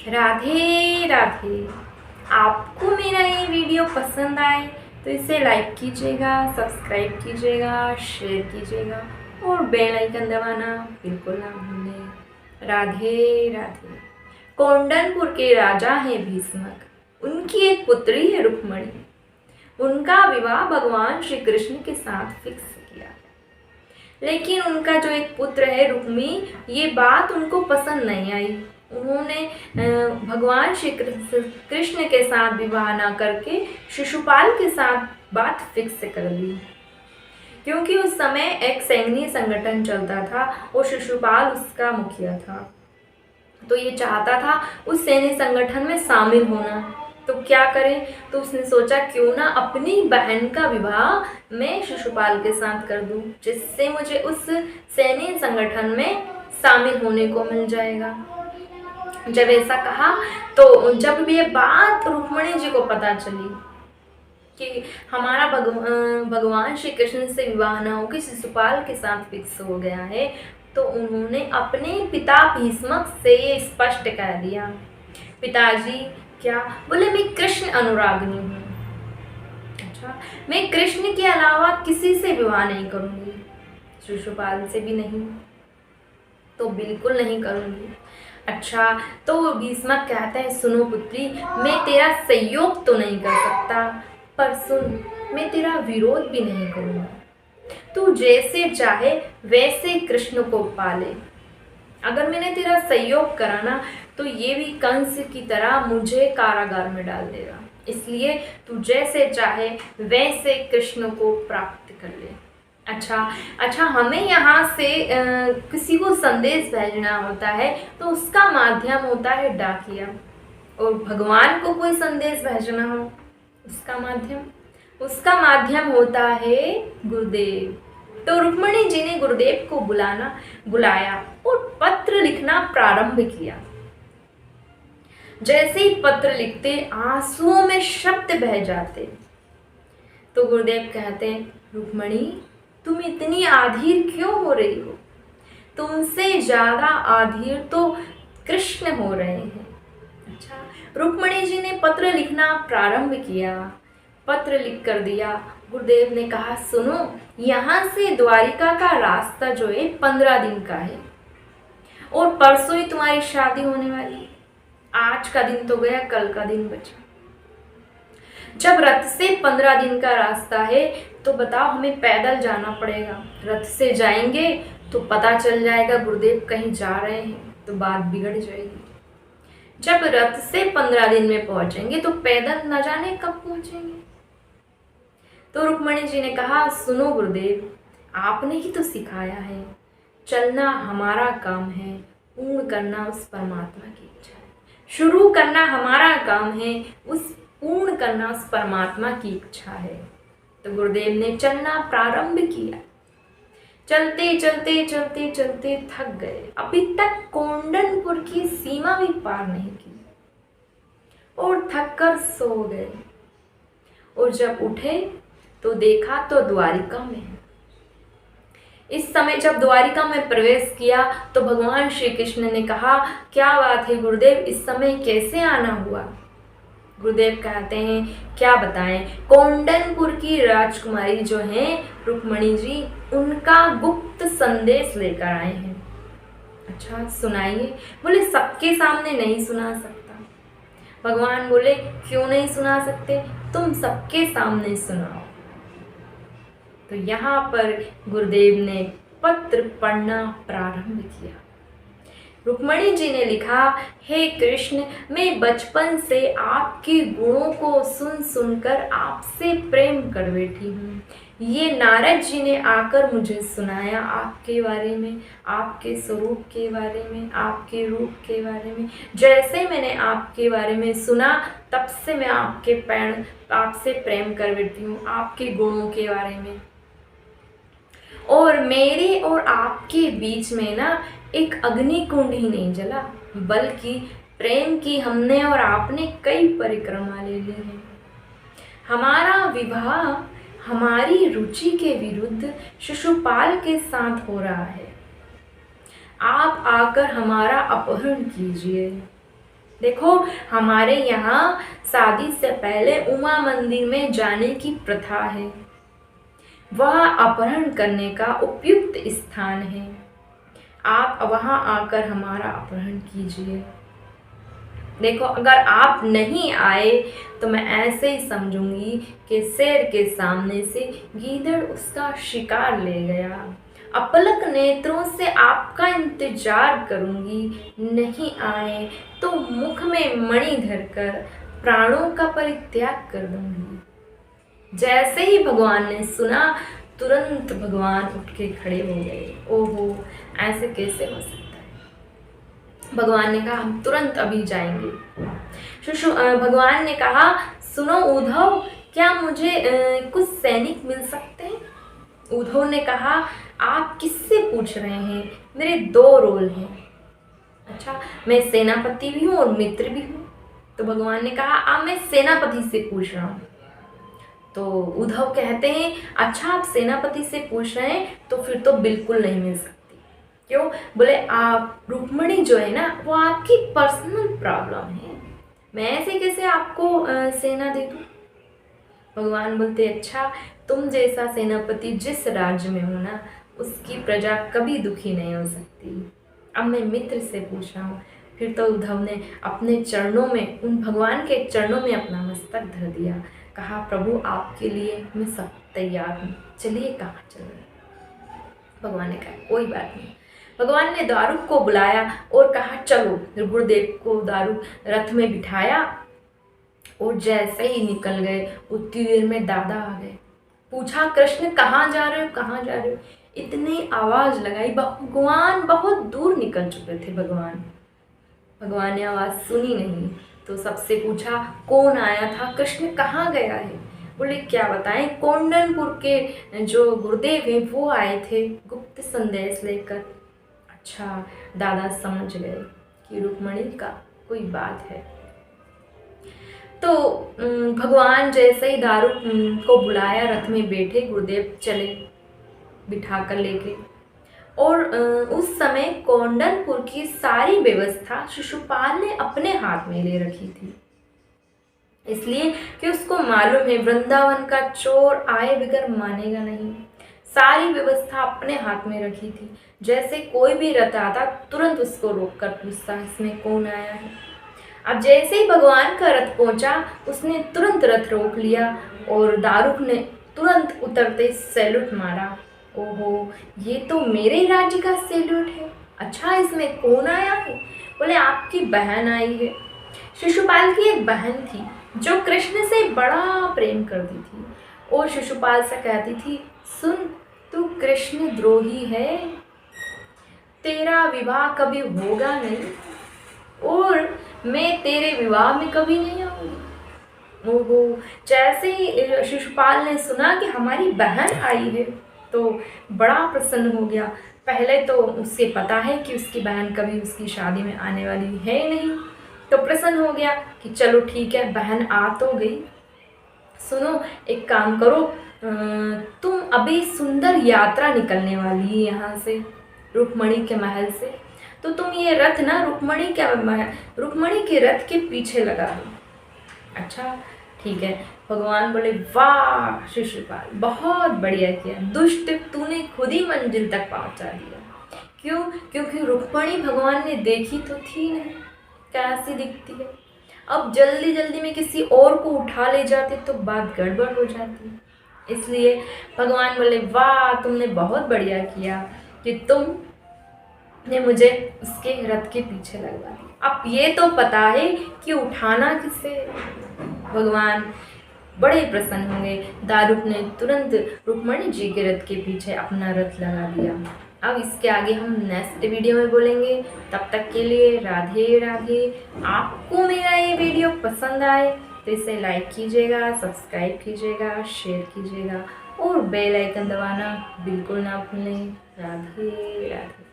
राधे राधे। आपको मेरा ये वीडियो पसंद आए तो इसे लाइक कीजिएगा, सब्सक्राइब कीजिएगा, शेयर कीजिएगा और बेल आइकन दबाना बिल्कुल ना भूलें। राधे राधे। कौंडनपुर के राजा हैं भीष्मक। उनकी एक पुत्री है रुक्मणी। उनका विवाह भगवान श्री कृष्ण के साथ फिक्स किया, लेकिन उनका जो एक पुत्र है रुक्मी, ये बात उनको पसंद नहीं आई। उन्होंने भगवान श्री कृष्ण के साथ विवाह ना करके शिशुपाल के साथ बात फिक्स कर ली, क्योंकि उस समय एक सैन्य संगठन चलता था और शिशुपाल उसका मुखिया था। तो ये चाहता था उस सैन्य संगठन में शामिल होना। तो क्या करें, तो उसने सोचा क्यों ना अपनी बहन का विवाह मैं शिशुपाल के साथ कर दूं, जिससे मुझे उस सैन्य संगठन में शामिल होने को मिल जाएगा। जब ऐसा कहा तो जब ये बात रुक्मणी जी को पता चली कि हमारा भगवान श्री कृष्ण से विवाह न होकर शिशुपाल के साथ फिक्स हो गया है, तो उन्होंने अपने पिता भीष्मक से ये स्पष्ट कह दिया। पिताजी, क्या? बोले, मैं कृष्ण अनुरागिनी हूँ। अच्छा, मैं कृष्ण के अलावा किसी से विवाह नहीं करूँगी, शिशुपाल से भी नहीं, तो बिल्कुल नहीं करूँगी। अच्छा, तो भीष्मक कहते हैं, सुनो पुत्री, मैं तेरा सहयोग तो नहीं कर सकता, पर सुन, मैं तेरा विरोध भी नहीं करूँगा। तू जैसे चाहे वैसे कृष्ण को पाले। अगर मैंने तेरा सहयोग करा ना, तो ये भी कंस की तरह मुझे कारागार में डाल देगा। इसलिए तू जैसे चाहे वैसे कृष्ण को प्राप्त कर ले। अच्छा, हमें यहाँ से किसी को संदेश भेजना होता है तो उसका माध्यम होता है डाकिया, और भगवान को कोई संदेश भेजना हो उसका माध्यम होता है गुरुदेव। तो रुक्मणी जी ने गुरुदेव को बुलाया और पत्र लिखना प्रारंभ किया। जैसे ही पत्र लिखते आंसुओं में शब्द बह जाते। तो गुरुदेव कहते हैं, रुक्मणी, तुम इतनी आधीर क्यों हो रही हो? तुमसे ज्यादा आधीर तो कृष्ण हो रहे हैं। अच्छा, रुक्मणी जी ने पत्र लिखना प्रारंभ किया। पत्र लिख कर दिया। गुरुदेव ने कहा, सुनो, यहाँ से द्वारिका का रास्ता जो है 15 दिन का है, और परसों ही तुम्हारी शादी होने वाली है। आज का दिन तो गया, कल का दिन बचा। जब रथ से 15 दिन का रास्ता है, तो बताओ, हमें पैदल जाना पड़ेगा। रथ से जाएंगे तो पता चल जाएगा गुरुदेव कहीं जा रहे हैं, तो बात बिगड़ जाएगी। जब रथ से 15 दिन में पहुंचेंगे तो पैदल न जाने कब पहुंचेंगे। तो रुक्मणी जी ने कहा, सुनो गुरुदेव, आपने ही तो सिखाया है, चलना हमारा काम है, पूर्ण करना उस परमात्मा की इच्छा है। शुरू करना हमारा काम है, पूर्ण करना उस परमात्मा की इच्छा है। तो गुरुदेव ने चलना प्रारंभ किया। चलते चलते चलते चलते थक गए। अभी तक कौंडनपुर की सीमा भी पार नहीं की और थक कर सो गए। और जब उठे तो देखा तो द्वारिका में है। इस समय जब द्वारिका में प्रवेश किया तो भगवान श्री कृष्ण ने कहा, क्या बात है गुरुदेव, इस समय कैसे आना हुआ? गुरुदेव कहते हैं, क्या बताएं, कौंडनपुर की राजकुमारी जो हैं रुक्मणी जी, उनका गुप्त संदेश लेकर आए हैं। अच्छा, सुनाइए। बोले, सबके सामने नहीं सुना सकता। भगवान बोले, क्यों नहीं सुना सकते? तुम सबके सामने सुनाओ। तो यहाँ पर गुरुदेव ने पत्र पढ़ना प्रारंभ किया। रुक्मणी जी ने लिखा, हे कृष्ण, मैं बचपन से आपके गुणों को सुन सुनकर आपसे प्रेम कर बैठी हूँ। ये नारद जी ने आकर मुझे सुनाया आपके बारे में, आपके स्वरूप के बारे में, आपके रूप के बारे में। जैसे मैंने आपके बारे में सुना, तब से मैं आपसे प्रेम कर बैठी हूँ, आपके गुणों के बारे में। और मेरे और आपके बीच में ना एक अग्नि कुंड ही नहीं जला, बल्कि प्रेम की हमने और आपने कई परिक्रमा ले ली हैं। हमारा विवाह हमारी रुचि के विरुद्ध शिशुपाल के साथ हो रहा है। आप आकर हमारा अपहरण कीजिए। देखो, हमारे यहाँ शादी से पहले उमा मंदिर में जाने की प्रथा है। वह अपहरण करने का उपयुक्त स्थान है। आप वहाँ आकर हमारा अपहरण कीजिए। देखो, अगर आप नहीं आए तो मैं ऐसे ही समझूंगी कि शेर के सामने से गीदड़ उसका शिकार ले गया। अपलक नेत्रों से आपका इंतजार करूंगी, नहीं आए तो मुख में मणि धरकर प्राणों का परित्याग कर दूंगी। जैसे ही भगवान ने सुना, तुरंत भगवान उठ के खड़े हो गए। ओहो, ऐसे कैसे हो सकता है। भगवान ने कहा, हम तुरंत अभी जाएंगे। भगवान ने कहा, सुनो उद्धव, क्या मुझे कुछ सैनिक मिल सकते हैं। उद्धव ने कहा, आप किससे पूछ रहे हैं, मेरे 2 रोल हैं। अच्छा, मैं सेनापति भी हूँ और मित्र भी हूँ। तो भगवान ने कहा, अब मैं सेनापति से पूछ रहा हूँ। तो उद्धव कहते हैं, अच्छा आप सेनापति से पूछ रहे हैं तो फिर तो बिल्कुल नहीं मिल सकती। क्यों? बोले, आप रुक्मणी जो है ना, वो आपकी पर्सनल प्रॉब्लम है, मैं ऐसे कैसे आपको सेना दे दूँ। भगवान बोलते, अच्छा, तुम जैसा सेनापति जिस राज्य में हो ना, उसकी प्रजा कभी दुखी नहीं हो सकती। अब मैं मित्र से पूछ रहा हूँ। फिर तो उद्धव ने अपने चरणों में, उन भगवान के चरणों में अपना मस्तक धर दिया। कहा, प्रभु आपके लिए मैं सब तैयार हूँ, चलिए कहाँ चल रहे। भगवान ने कहा, कोई बात नहीं। भगवान ने दारुक को बुलाया और कहा, चलो। गुरुदेव को दारुक रथ में बिठाया और जैसे ही निकल गए, उतनी देर में दादा आ गए। पूछा, कृष्ण कहाँ जा रहे हो, कहाँ जा रहे हो। इतनी आवाज लगाई, भगवान बहुत दूर निकल चुके थे। भगवान ने आवाज सुनी नहीं तो सबसे पूछा, कौन आया था, कृष्ण कहाँ गया है। बोले, क्या बताएं, कोंडनपुर के जो गुरुदेव हैं वो आए थे गुप्त संदेश लेकर। अच्छा, दादा समझ गए कि रुक्मणी का कोई बात है। तो भगवान जैसे ही दारुक को बुलाया, रथ में बैठे, गुरुदेव चले बिठा कर लेके। और उस समय कोंडनपुर की सारी व्यवस्था शिशुपाल ने अपने हाथ में ले रखी थी, इसलिए कि उसको मालूम है वृंदावन का चोर आए बगैर मानेगा नहीं। सारी व्यवस्था अपने हाथ में रखी थी। जैसे कोई भी रथ आता, तुरंत उसको रोककर पूछता, इसमें कौन आया है। अब जैसे ही भगवान का रथ पहुंचा, उसने तुरंत रथ रोक लिया और दारुक ने तुरंत उतरते सैल्यूट मारा। ओहो, ये तो मेरे राज्य का सैल्यूट है। अच्छा, इसमें कौन आया है। बोले, आपकी बहन आई है। शिशुपाल की एक बहन थी जो कृष्ण से बड़ा प्रेम करती थी और शिशुपाल से कहती थी, सुन, तू कृष्ण द्रोही है, तेरा विवाह कभी होगा नहीं और मैं तेरे विवाह में कभी नहीं आऊंगी। ओहो, जैसे ही शिशुपाल ने सुना कि हमारी बहन आई है तो बड़ा प्रसन्न हो गया। पहले तो उससे पता है कि उसकी बहन कभी उसकी शादी में आने वाली है नहीं, तो प्रसन्न हो गया कि चलो ठीक है, बहन आ तो गई। सुनो, एक काम करो, तुम अभी सुंदर यात्रा निकलने वाली है यहाँ से, रुक्मणी के महल से, तो तुम ये रथ ना रुक्मणी के रथ के पीछे लगा दो। अच्छा, ठीक है। भगवान बोले, वाह शिशुपाल, बहुत बढ़िया किया, दुष्ट, तूने खुद ही मंजिल तक पहुंचा दिया। क्यों? क्योंकि रुक्मणी भगवान ने देखी तो थी नहीं, कैसी दिखती है। अब जल्दी जल्दी में किसी और को उठा ले जाते तो बात गड़बड़ हो जाती। इसलिए भगवान बोले, वाह, तुमने बहुत बढ़िया किया कि तुमने मुझे उसके रथ के पीछे लगवा दिया। अब ये तो पता है कि उठाना किसे। भगवान बड़े प्रसन्न होंगे। दारुक ने तुरंत रुक्मणी जी के रथ के पीछे अपना रथ लगा दिया। अब इसके आगे हम नेक्स्ट वीडियो में बोलेंगे। तब तक के लिए राधे राधे। आपको मेरा ये वीडियो पसंद आए तो इसे लाइक कीजिएगा, सब्सक्राइब कीजिएगा, शेयर कीजिएगा और बेल आइकन दबाना बिल्कुल ना भूलें। राधे राधे।